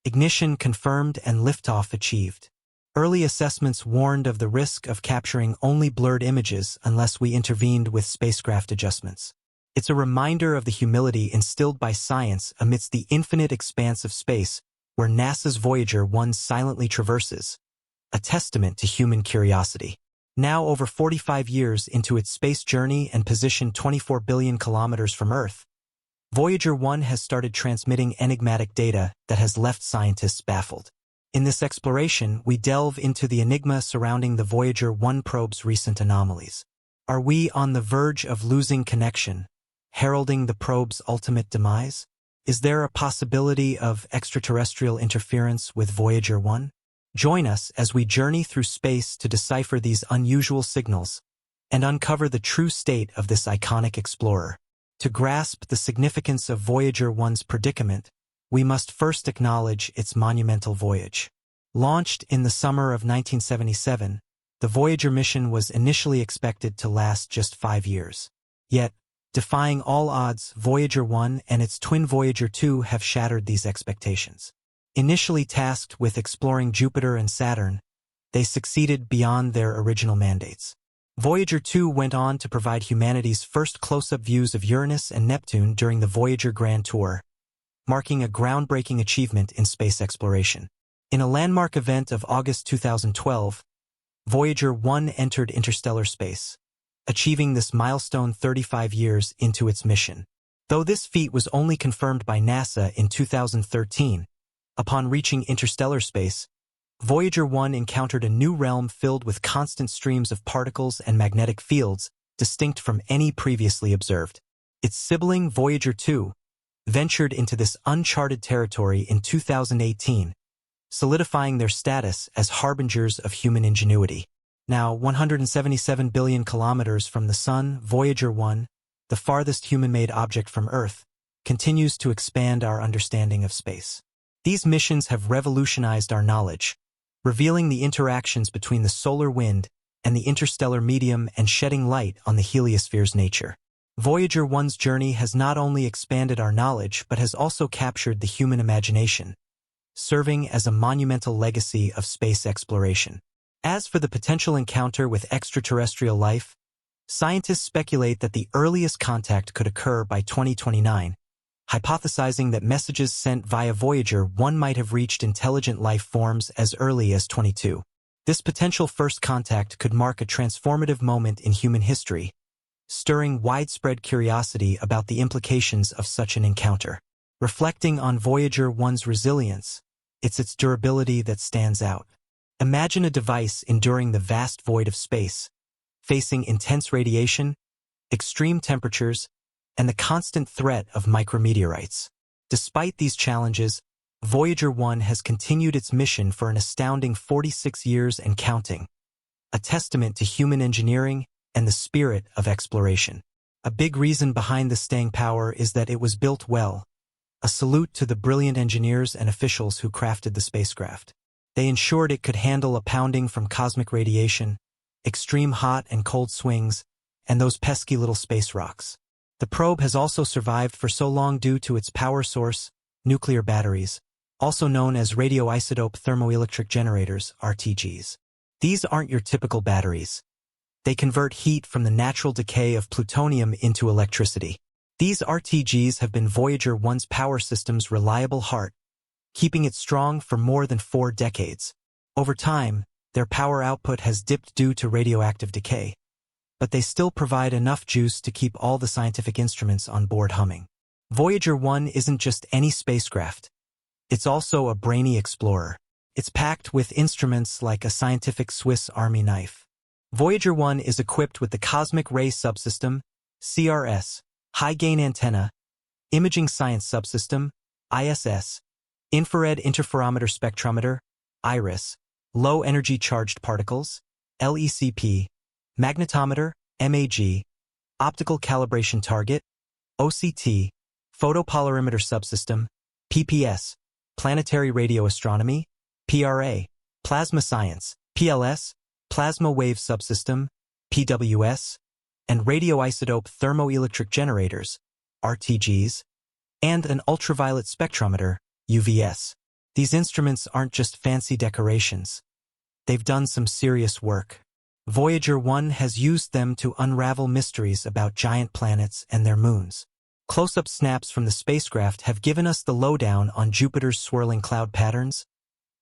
Ignition confirmed and liftoff achieved. Early assessments warned of the risk of capturing only blurred images unless we intervened with spacecraft adjustments. It's a reminder of the humility instilled by science amidst the infinite expanse of space where NASA's Voyager 1 silently traverses, a testament to human curiosity. Now over 45 years into its space journey and positioned 24 billion kilometers from Earth, Voyager 1 has started transmitting enigmatic data that has left scientists baffled. In this exploration, we delve into the enigma surrounding the Voyager 1 probe's recent anomalies. Are we on the verge of losing connection, heralding the probe's ultimate demise? Is there a possibility of extraterrestrial interference with Voyager 1? Join us as we journey through space to decipher these unusual signals and uncover the true state of this iconic explorer. To grasp the significance of Voyager 1's predicament, we must first acknowledge its monumental voyage. Launched in the summer of 1977, the Voyager mission was initially expected to last just 5 years. Yet, defying all odds, Voyager 1 and its twin Voyager 2 have shattered these expectations. Initially tasked with exploring Jupiter and Saturn, they succeeded beyond their original mandates. Voyager 2 went on to provide humanity's first close-up views of Uranus and Neptune during the Voyager Grand Tour, marking a groundbreaking achievement in space exploration. In a landmark event of August 2012, Voyager 1 entered interstellar space, achieving this milestone 35 years into its mission. Though this feat was only confirmed by NASA in 2013, upon reaching interstellar space, Voyager 1 encountered a new realm filled with constant streams of particles and magnetic fields distinct from any previously observed. Its sibling, Voyager 2, ventured into this uncharted territory in 2018, solidifying their status as harbingers of human ingenuity. Now, 177 billion kilometers from the Sun, Voyager 1, the farthest human-made object from Earth, continues to expand our understanding of space. These missions have revolutionized our knowledge, revealing the interactions between the solar wind and the interstellar medium and shedding light on the heliosphere's nature. Voyager 1's journey has not only expanded our knowledge but has also captured the human imagination, serving as a monumental legacy of space exploration. As for the potential encounter with extraterrestrial life, scientists speculate that the earliest contact could occur by 2029, hypothesizing that messages sent via Voyager 1 might have reached intelligent life forms as early as 22. This potential first contact could mark a transformative moment in human history, stirring widespread curiosity about the implications of such an encounter. Reflecting on Voyager 1's resilience, it's its durability that stands out. Imagine a device enduring the vast void of space, facing intense radiation, extreme temperatures, and the constant threat of micrometeorites. Despite these challenges, Voyager 1 has continued its mission for an astounding 46 years and counting, a testament to human engineering and the spirit of exploration. A big reason behind the staying power is that it was built well, a salute to the brilliant engineers and officials who crafted the spacecraft. They ensured it could handle a pounding from cosmic radiation, extreme hot and cold swings, and those pesky little space rocks. The probe has also survived for so long due to its power source, nuclear batteries, also known as radioisotope thermoelectric generators, RTGs. These aren't your typical batteries. They convert heat from the natural decay of plutonium into electricity. These RTGs have been Voyager 1's power system's reliable heart, keeping it strong for more than 4 decades. Over time, their power output has dipped due to radioactive decay, but they still provide enough juice to keep all the scientific instruments on board humming. Voyager 1 isn't just any spacecraft. It's also a brainy explorer. It's packed with instruments like a scientific Swiss Army knife. Voyager 1 is equipped with the Cosmic Ray Subsystem, CRS, High-Gain Antenna, Imaging Science Subsystem, ISS, Infrared Interferometer Spectrometer, IRIS, Low-Energy Charged Particles, LECP, Magnetometer, MAG, Optical Calibration Target, OCT, Photopolarimeter Subsystem, PPS, Planetary Radio Astronomy, PRA, Plasma Science, PLS, Plasma Wave Subsystem, PWS, and radioisotope thermoelectric generators, RTGs, and an ultraviolet spectrometer, UVS. These instruments aren't just fancy decorations. They've done some serious work. Voyager 1 has used them to unravel mysteries about giant planets and their moons. Close-up snaps from the spacecraft have given us the lowdown on Jupiter's swirling cloud patterns,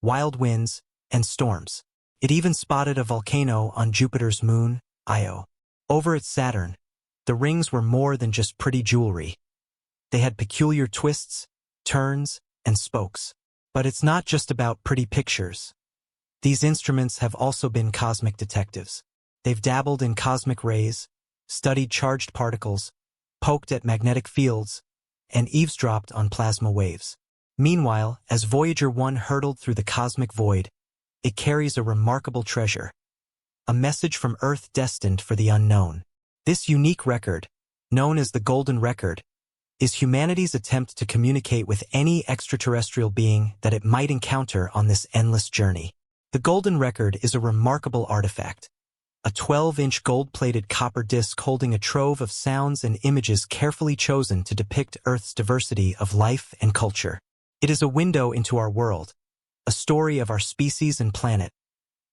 wild winds, and storms. It even spotted a volcano on Jupiter's moon, Io. Over at Saturn, the rings were more than just pretty jewelry. They had peculiar twists, turns, and spokes. But it's not just about pretty pictures. These instruments have also been cosmic detectives. They've dabbled in cosmic rays, studied charged particles, poked at magnetic fields, and eavesdropped on plasma waves. Meanwhile, as Voyager 1 hurtled through the cosmic void, it carries a remarkable treasure, a message from Earth destined for the unknown. This unique record, known as the Golden Record, is humanity's attempt to communicate with any extraterrestrial being that it might encounter on this endless journey. The Golden Record is a remarkable artifact, a 12-inch gold-plated copper disc holding a trove of sounds and images carefully chosen to depict Earth's diversity of life and culture. It is a window into our world, a story of our species and planet,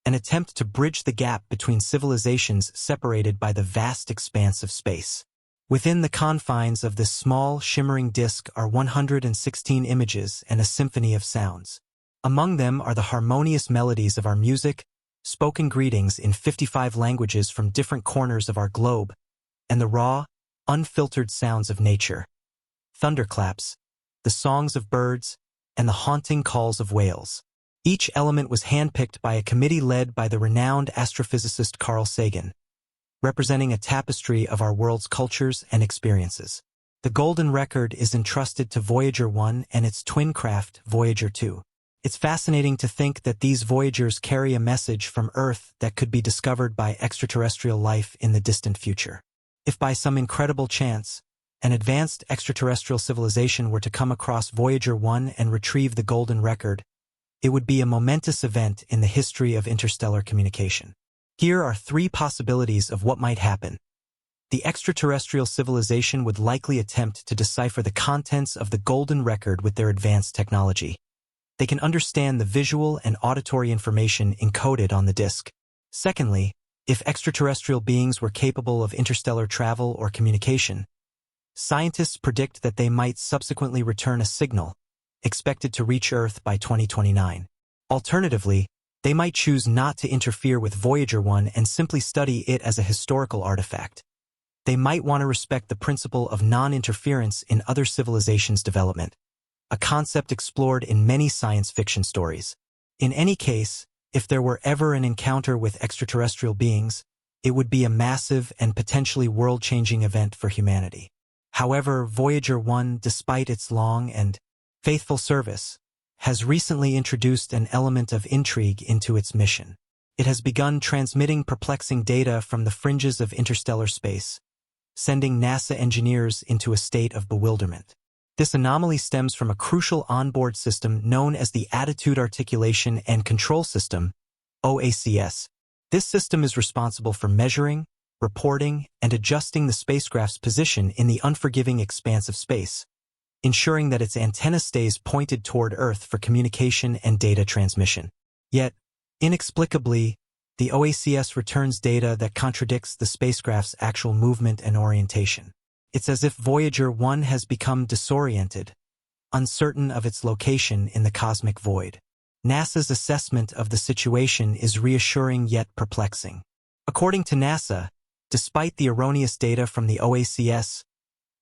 an attempt to bridge the gap between civilizations separated by the vast expanse of space. Within the confines of this small, shimmering disc are 116 images and a symphony of sounds. Among them are the harmonious melodies of our music, spoken greetings in 55 languages from different corners of our globe, and the raw, unfiltered sounds of nature. Thunderclaps, the songs of birds, and the haunting calls of whales. Each element was handpicked by a committee led by the renowned astrophysicist Carl Sagan, representing a tapestry of our world's cultures and experiences. The Golden Record is entrusted to Voyager 1 and its twin craft, Voyager 2. It's fascinating to think that these Voyagers carry a message from Earth that could be discovered by extraterrestrial life in the distant future. If by some incredible chance, an advanced extraterrestrial civilization were to come across Voyager 1 and retrieve the Golden Record, it would be a momentous event in the history of interstellar communication. Here are 3 possibilities of what might happen. The extraterrestrial civilization would likely attempt to decipher the contents of the Golden Record with their advanced technology. They can understand the visual and auditory information encoded on the disk. Secondly, if extraterrestrial beings were capable of interstellar travel or communication, scientists predict that they might subsequently return a signal, expected to reach Earth by 2029. Alternatively, they might choose not to interfere with Voyager 1 and simply study it as a historical artifact. They might want to respect the principle of non-interference in other civilizations' development, a concept explored in many science fiction stories. In any case, if there were ever an encounter with extraterrestrial beings, it would be a massive and potentially world-changing event for humanity. However, Voyager 1, despite its long and faithful service, has recently introduced an element of intrigue into its mission. It has begun transmitting perplexing data from the fringes of interstellar space, sending NASA engineers into a state of bewilderment. This anomaly stems from a crucial onboard system known as the Attitude Articulation and Control System, OACS. This system is responsible for measuring, reporting, and adjusting the spacecraft's position in the unforgiving expanse of space, ensuring that its antenna stays pointed toward Earth for communication and data transmission. Yet, inexplicably, the OACS returns data that contradicts the spacecraft's actual movement and orientation. It's as if Voyager 1 has become disoriented, uncertain of its location in the cosmic void. NASA's assessment of the situation is reassuring yet perplexing. According to NASA, despite the erroneous data from the OACS,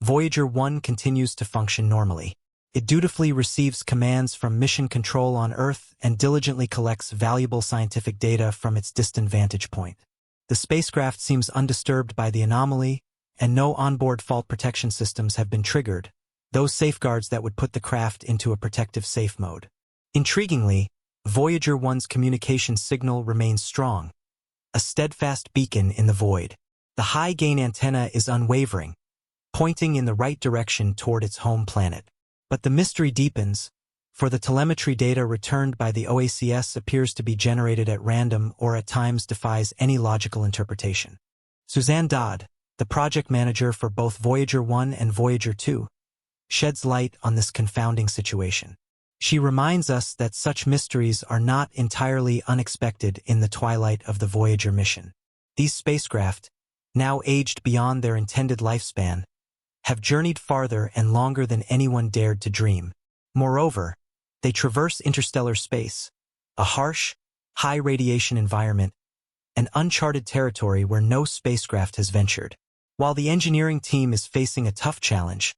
Voyager 1 continues to function normally. It dutifully receives commands from mission control on Earth and diligently collects valuable scientific data from its distant vantage point. The spacecraft seems undisturbed by the anomaly, and no onboard fault protection systems have been triggered, those safeguards that would put the craft into a protective safe mode. Intriguingly, Voyager 1's communication signal remains strong, a steadfast beacon in the void. The high-gain antenna is unwavering, pointing in the right direction toward its home planet. But the mystery deepens, for the telemetry data returned by the OACS appears to be generated at random or at times defies any logical interpretation. Suzanne Dodd, the project manager for both Voyager 1 and Voyager 2, sheds light on this confounding situation. She reminds us that such mysteries are not entirely unexpected in the twilight of the Voyager mission. These spacecraft, now aged beyond their intended lifespan, have journeyed farther and longer than anyone dared to dream. Moreover, they traverse interstellar space, a harsh, high-radiation environment, an uncharted territory where no spacecraft has ventured. While the engineering team is facing a tough challenge,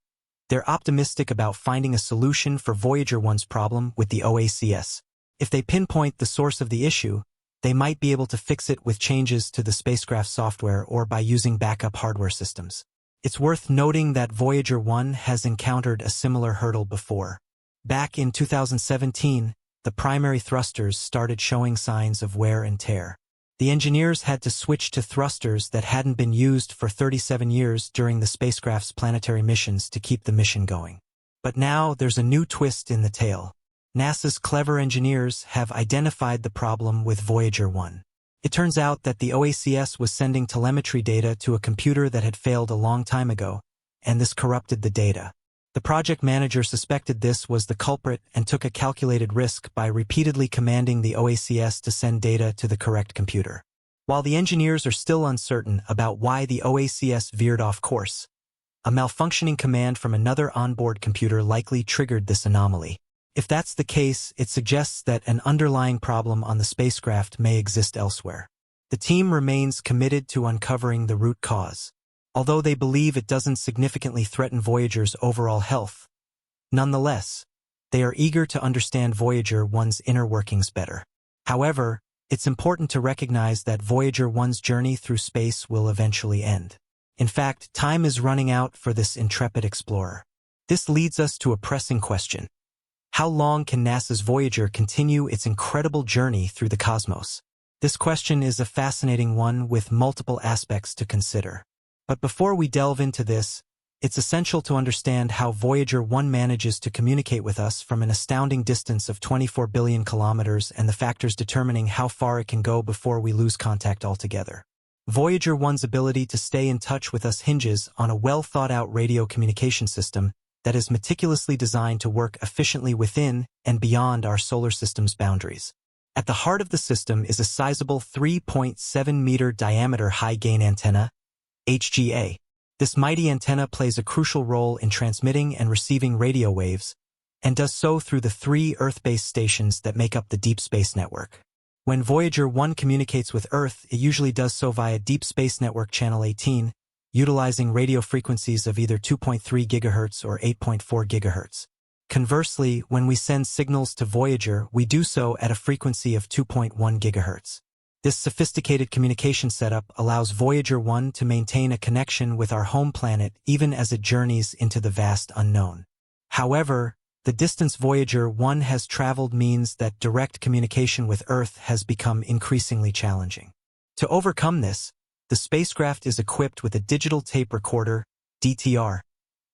they're optimistic about finding a solution for Voyager 1's problem with the OACS. If they pinpoint the source of the issue, they might be able to fix it with changes to the spacecraft software or by using backup hardware systems. It's worth noting that Voyager 1 has encountered a similar hurdle before. Back in 2017, the primary thrusters started showing signs of wear and tear. The engineers had to switch to thrusters that hadn't been used for 37 years during the spacecraft's planetary missions to keep the mission going. But now there's a new twist in the tale. NASA's clever engineers have identified the problem with Voyager 1. It turns out that the OACS was sending telemetry data to a computer that had failed a long time ago, and this corrupted the data. The project manager suspected this was the culprit and took a calculated risk by repeatedly commanding the OACS to send data to the correct computer. While the engineers are still uncertain about why the OACS veered off course, a malfunctioning command from another onboard computer likely triggered this anomaly. If that's the case, it suggests that an underlying problem on the spacecraft may exist elsewhere. The team remains committed to uncovering the root cause. Although they believe it doesn't significantly threaten Voyager's overall health, nonetheless, they are eager to understand Voyager 1's inner workings better. However, it's important to recognize that Voyager 1's journey through space will eventually end. In fact, time is running out for this intrepid explorer. This leads us to a pressing question. How long can NASA's Voyager continue its incredible journey through the cosmos? This question is a fascinating one with multiple aspects to consider. But before we delve into this, it's essential to understand how Voyager 1 manages to communicate with us from an astounding distance of 24 billion kilometers and the factors determining how far it can go before we lose contact altogether. Voyager 1's ability to stay in touch with us hinges on a well-thought-out radio communication system that is meticulously designed to work efficiently within and beyond our solar system's boundaries. At the heart of the system is a sizable 3.7-meter diameter high-gain antenna, HGA. This mighty antenna plays a crucial role in transmitting and receiving radio waves, and does so through the 3 Earth-based stations that make up the Deep Space Network. When Voyager 1 communicates with Earth, it usually does so via Deep Space Network Channel 18, utilizing radio frequencies of either 2.3 GHz or 8.4 GHz. Conversely, when we send signals to Voyager, we do so at a frequency of 2.1 GHz. This sophisticated communication setup allows Voyager 1 to maintain a connection with our home planet even as it journeys into the vast unknown. However, the distance Voyager 1 has traveled means that direct communication with Earth has become increasingly challenging. To overcome this, the spacecraft is equipped with a digital tape recorder, DTR,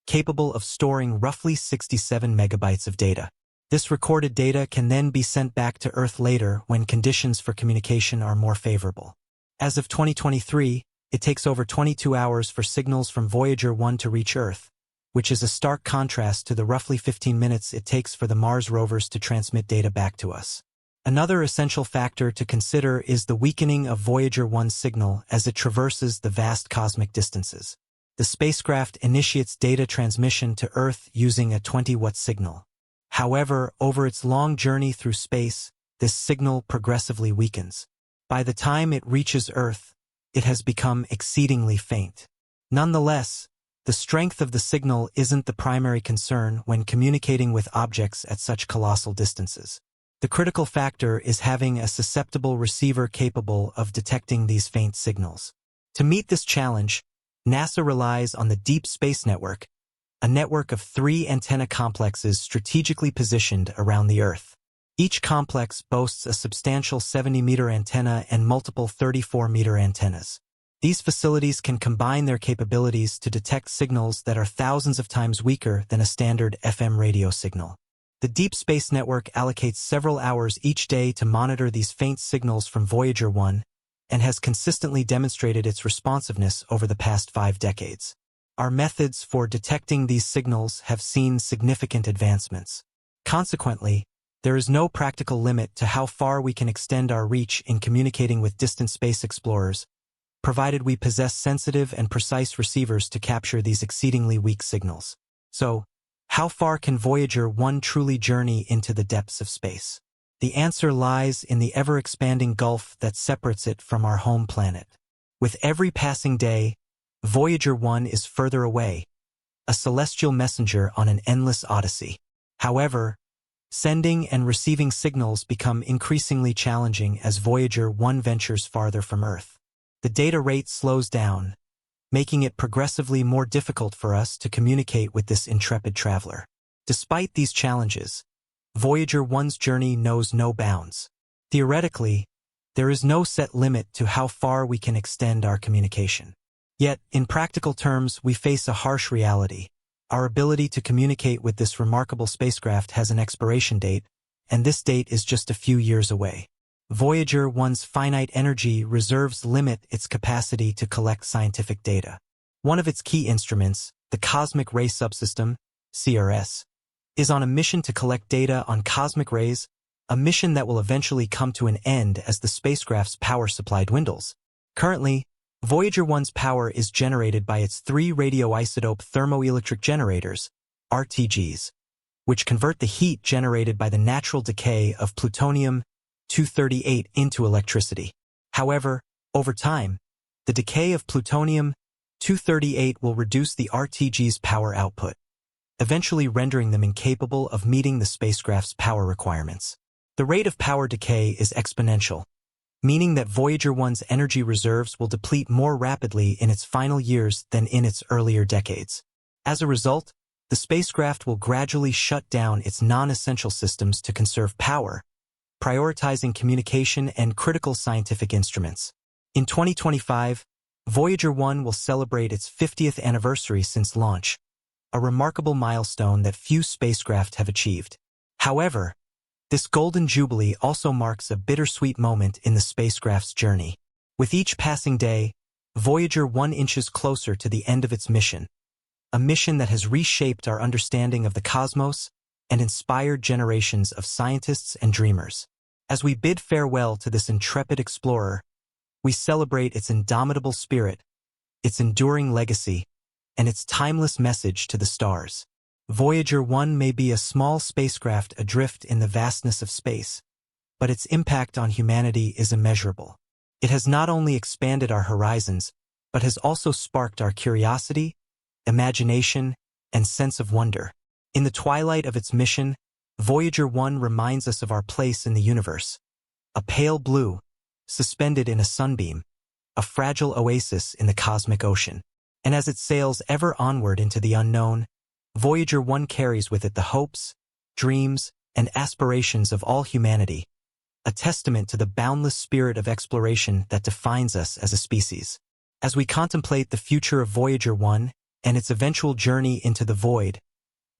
capable of storing roughly 67 megabytes of data. This recorded data can then be sent back to Earth later when conditions for communication are more favorable. As of 2023, it takes over 22 hours for signals from Voyager 1 to reach Earth, which is a stark contrast to the roughly 15 minutes it takes for the Mars rovers to transmit data back to us. Another essential factor to consider is the weakening of Voyager 1's signal as it traverses the vast cosmic distances. The spacecraft initiates data transmission to Earth using a 20-watt signal. However, over its long journey through space, this signal progressively weakens. By the time it reaches Earth, it has become exceedingly faint. Nonetheless, the strength of the signal isn't the primary concern when communicating with objects at such colossal distances. The critical factor is having a susceptible receiver capable of detecting these faint signals. To meet this challenge, NASA relies on the Deep Space Network, a network of 3 antenna complexes strategically positioned around the Earth. Each complex boasts a substantial 70-meter antenna and multiple 34-meter antennas. These facilities can combine their capabilities to detect signals that are thousands of times weaker than a standard FM radio signal. The Deep Space Network allocates several hours each day to monitor these faint signals from Voyager 1 and has consistently demonstrated its responsiveness over the past 5 decades. Our methods for detecting these signals have seen significant advancements. Consequently, there is no practical limit to how far we can extend our reach in communicating with distant space explorers, provided we possess sensitive and precise receivers to capture these exceedingly weak signals. So, how far can Voyager 1 truly journey into the depths of space? The answer lies in the ever-expanding gulf that separates it from our home planet. With every passing day, Voyager 1 is further away, a celestial messenger on an endless odyssey. However, sending and receiving signals become increasingly challenging as Voyager 1 ventures farther from Earth. The data rate slows down, making it progressively more difficult for us to communicate with this intrepid traveler. Despite these challenges, Voyager 1's journey knows no bounds. Theoretically, there is no set limit to how far we can extend our communication. Yet, in practical terms, we face a harsh reality. Our ability to communicate with this remarkable spacecraft has an expiration date, and this date is just a few years away. Voyager 1's finite energy reserves limit its capacity to collect scientific data. One of its key instruments, the Cosmic Ray Subsystem, CRS, is on a mission to collect data on cosmic rays, a mission that will eventually come to an end as the spacecraft's power supply dwindles. Currently, Voyager 1's power is generated by its 3 radioisotope thermoelectric generators, RTGs, which convert the heat generated by the natural decay of plutonium-238 into electricity. However, over time, the decay of plutonium-238 will reduce the RTG's power output, eventually rendering them incapable of meeting the spacecraft's power requirements. The rate of power decay is exponential, meaning that Voyager 1's energy reserves will deplete more rapidly in its final years than in its earlier decades. As a result, the spacecraft will gradually shut down its non-essential systems to conserve power, prioritizing communication and critical scientific instruments. In 2025, Voyager 1 will celebrate its 50th anniversary since launch, a remarkable milestone that few spacecraft have achieved. However, this golden jubilee also marks a bittersweet moment in the spacecraft's journey. With each passing day, Voyager 1 inches closer to the end of its mission, a mission that has reshaped our understanding of the cosmos and inspired generations of scientists and dreamers. As we bid farewell to this intrepid explorer, we celebrate its indomitable spirit, its enduring legacy, and its timeless message to the stars. Voyager 1 may be a small spacecraft adrift in the vastness of space, but its impact on humanity is immeasurable. It has not only expanded our horizons, but has also sparked our curiosity, imagination, and sense of wonder. In the twilight of its mission, Voyager 1 reminds us of our place in the universe, a pale blue, suspended in a sunbeam, a fragile oasis in the cosmic ocean. And as it sails ever onward into the unknown, Voyager 1 carries with it the hopes, dreams, and aspirations of all humanity, a testament to the boundless spirit of exploration that defines us as a species. As we contemplate the future of Voyager 1 and its eventual journey into the void,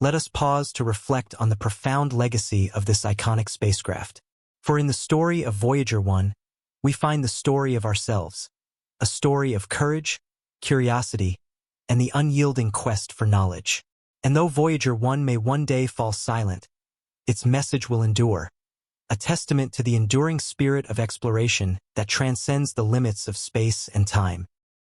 let us pause to reflect on the profound legacy of this iconic spacecraft. For in the story of Voyager 1, we find the story of ourselves, a story of courage, curiosity, and the unyielding quest for knowledge. And though Voyager 1 may one day fall silent, its message will endure, a testament to the enduring spirit of exploration that transcends the limits of space and time.